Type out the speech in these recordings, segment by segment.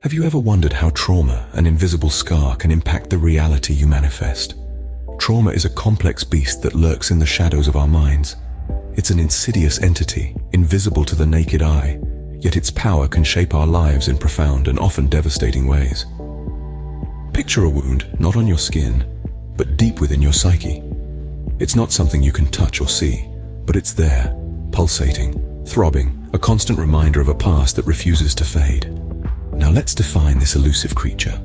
Have you ever wondered how trauma, an invisible scar, can impact the reality you manifest? Trauma is a complex beast that lurks in the shadows of our minds. It's an insidious entity, invisible to the naked eye, yet its power can shape our lives in profound and often devastating ways. Picture a wound, not on your skin, but deep within your psyche. It's not something you can touch or see, but it's there, pulsating, throbbing, a constant reminder of a past that refuses to fade. Now let's define this elusive creature.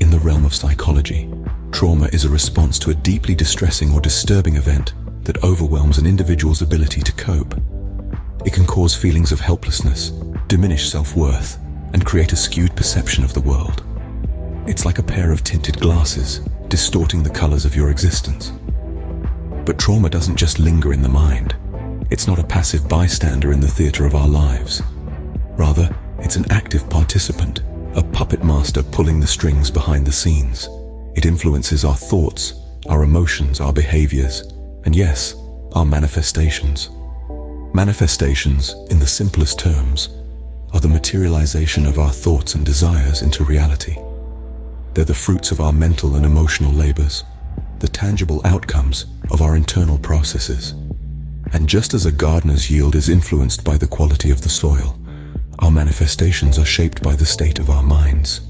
In the realm of psychology, trauma is a response to a deeply distressing or disturbing event that overwhelms an individual's ability to cope. It can cause feelings of helplessness, diminish self-worth, and create a skewed perception of the world. It's like a pair of tinted glasses, distorting the colors of your existence. But trauma doesn't just linger in the mind. It's not a passive bystander in the theater of our lives. Rather, it's an active participant, a puppet master pulling the strings behind the scenes. It influences our thoughts, our emotions, our behaviors, and yes, our manifestations. Manifestations, in the simplest terms, are the materialization of our thoughts and desires into reality. They're the fruits of our mental and emotional labors, the tangible outcomes of our internal processes. And just as a gardener's yield is influenced by the quality of the soil, our manifestations are shaped by the state of our minds.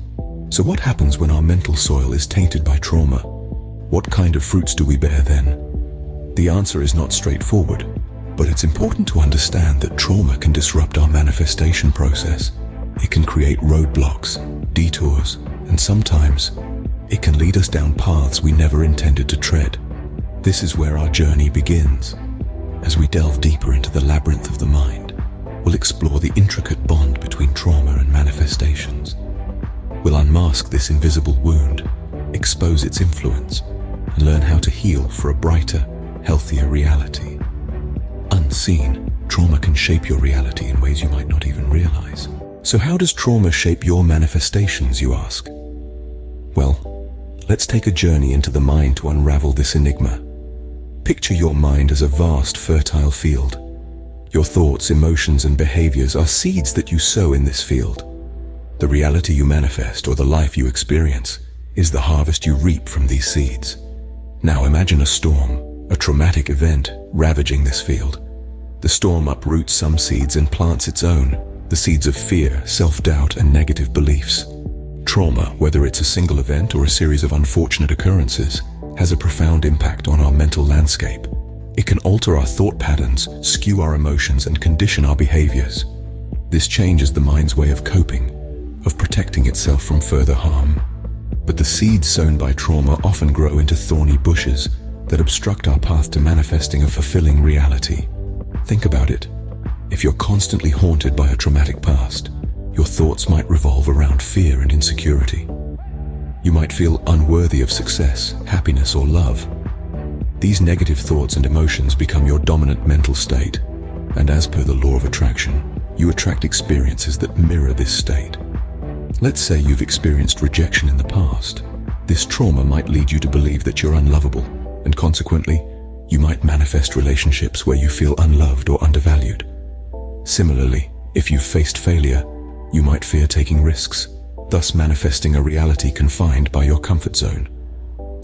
So what happens when our mental soil is tainted by trauma? What kind of fruits do we bear then? The answer is not straightforward, but it's important to understand that trauma can disrupt our manifestation process. It can create roadblocks, detours, and sometimes it can lead us down paths we never intended to tread. This is where our journey begins. As we delve deeper into the labyrinth of the mind, we'll explore the intricate bond between trauma and manifestations. We'll unmask this invisible wound, expose its influence, and learn how to heal for a brighter, healthier reality. Unseen, trauma can shape your reality in ways you might not even realize. So how does trauma shape your manifestations, you ask? Well, let's take a journey into the mind to unravel this enigma. Picture your mind as a vast, fertile field. Your thoughts, emotions, and behaviors are seeds that you sow in this field. The reality you manifest, or the life you experience, is the harvest you reap from these seeds. Now imagine a storm, a traumatic event, ravaging this field. The storm uproots some seeds and plants its own, the seeds of fear, self-doubt, and negative beliefs. Trauma, whether it's a single event or a series of unfortunate occurrences, has a profound impact on our mental landscape. It can alter our thought patterns, skew our emotions, and condition our behaviors. This changes the mind's way of coping, of protecting itself from further harm. But the seeds sown by trauma often grow into thorny bushes that obstruct our path to manifesting a fulfilling reality. Think about it. If you're constantly haunted by a traumatic past, your thoughts might revolve around fear and insecurity. You might feel unworthy of success, happiness, or love. These negative thoughts and emotions become your dominant mental state, and as per the law of attraction, you attract experiences that mirror this state. Let's say you've experienced rejection in the past. This trauma might lead you to believe that you're unlovable, and consequently, you might manifest relationships where you feel unloved or undervalued. Similarly, if you've faced failure, you might fear taking risks, thus manifesting a reality confined by your comfort zone.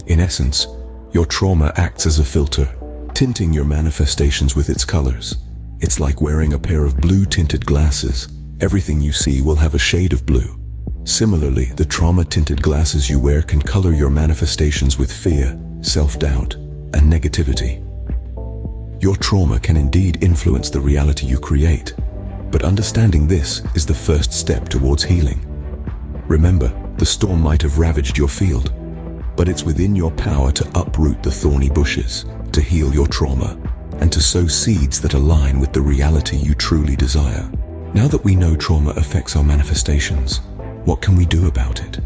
In essence, your trauma acts as a filter, tinting your manifestations with its colors. It's like wearing a pair of blue-tinted glasses. Everything you see will have a shade of blue. Similarly, the trauma-tinted glasses you wear can color your manifestations with fear, self-doubt, and negativity. Your trauma can indeed influence the reality you create, but understanding this is the first step towards healing. Remember, the storm might have ravaged your field, but it's within your power to uproot the thorny bushes, to heal your trauma, and to sow seeds that align with the reality you truly desire. Now that we know trauma affects our manifestations, what can we do about it?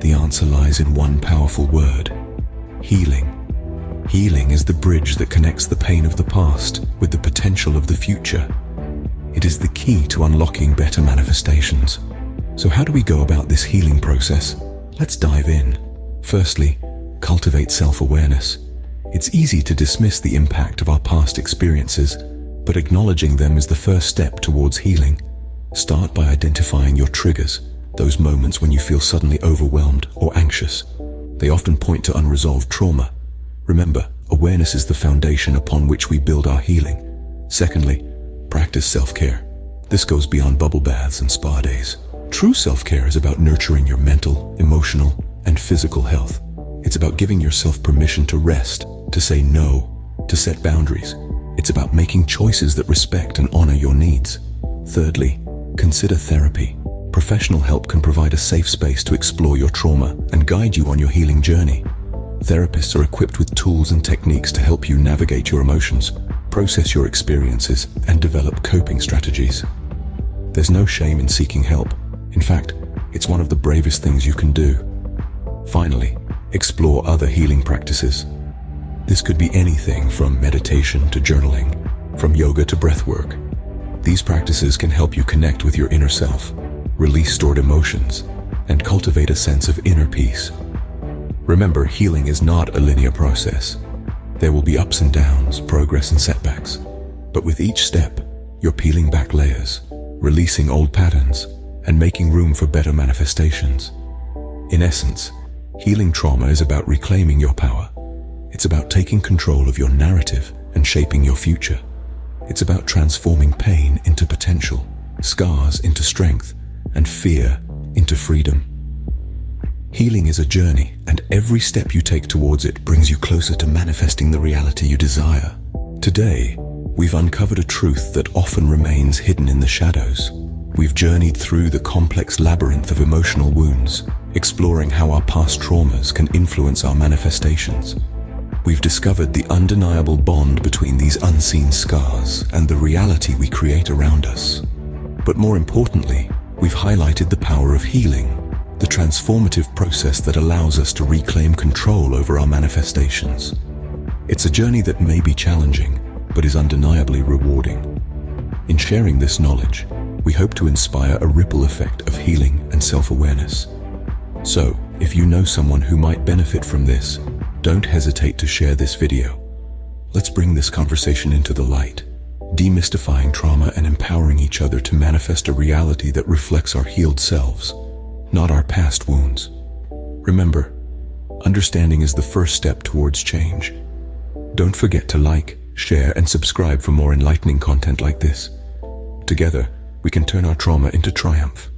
The answer lies in one powerful word: healing. Healing is the bridge that connects the pain of the past with the potential of the future. It is the key to unlocking better manifestations. So how do we go about this healing process? Let's dive in. Firstly, cultivate self-awareness. It's easy to dismiss the impact of our past experiences, but acknowledging them is the first step towards healing. Start by identifying your triggers, those moments when you feel suddenly overwhelmed or anxious. They often point to unresolved trauma. Remember, awareness is the foundation upon which we build our healing. Secondly, practice self-care. This goes beyond bubble baths and spa days. True self-care is about nurturing your mental, emotional, and physical health. It's about giving yourself permission to rest, to say no, to set boundaries. It's about making choices that respect and honor your needs. Thirdly, consider therapy. Professional help can provide a safe space to explore your trauma and guide you on your healing journey. Therapists are equipped with tools and techniques to help you navigate your emotions, process your experiences, and develop coping strategies. There's no shame in seeking help. In fact, it's one of the bravest things you can do. Finally, explore other healing practices. This could be anything from meditation to journaling, from yoga to breathwork. These practices can help you connect with your inner self, release stored emotions, and cultivate a sense of inner peace. Remember, healing is not a linear process. There will be ups and downs, progress and setbacks. But with each step, you're peeling back layers, releasing old patterns, and making room for better manifestations. In essence, healing trauma is about reclaiming your power. It's about taking control of your narrative and shaping your future. It's about transforming pain into potential, scars into strength, and fear into freedom. Healing is a journey, and every step you take towards it brings you closer to manifesting the reality you desire. Today, we've uncovered a truth that often remains hidden in the shadows. We've journeyed through the complex labyrinth of emotional wounds, exploring how our past traumas can influence our manifestations. We've discovered the undeniable bond between these unseen scars and the reality we create around us. But more importantly, we've highlighted the power of healing, the transformative process that allows us to reclaim control over our manifestations. It's a journey that may be challenging, but is undeniably rewarding. In sharing this knowledge, we hope to inspire a ripple effect of healing and self-awareness. So, if you know someone who might benefit from this, don't hesitate to share this video. Let's bring this conversation into the light, demystifying trauma and empowering each other to manifest a reality that reflects our healed selves, not our past wounds. Remember, understanding is the first step towards change. Don't forget to like, share, and subscribe for more enlightening content like this. Together, we can turn our trauma into triumph.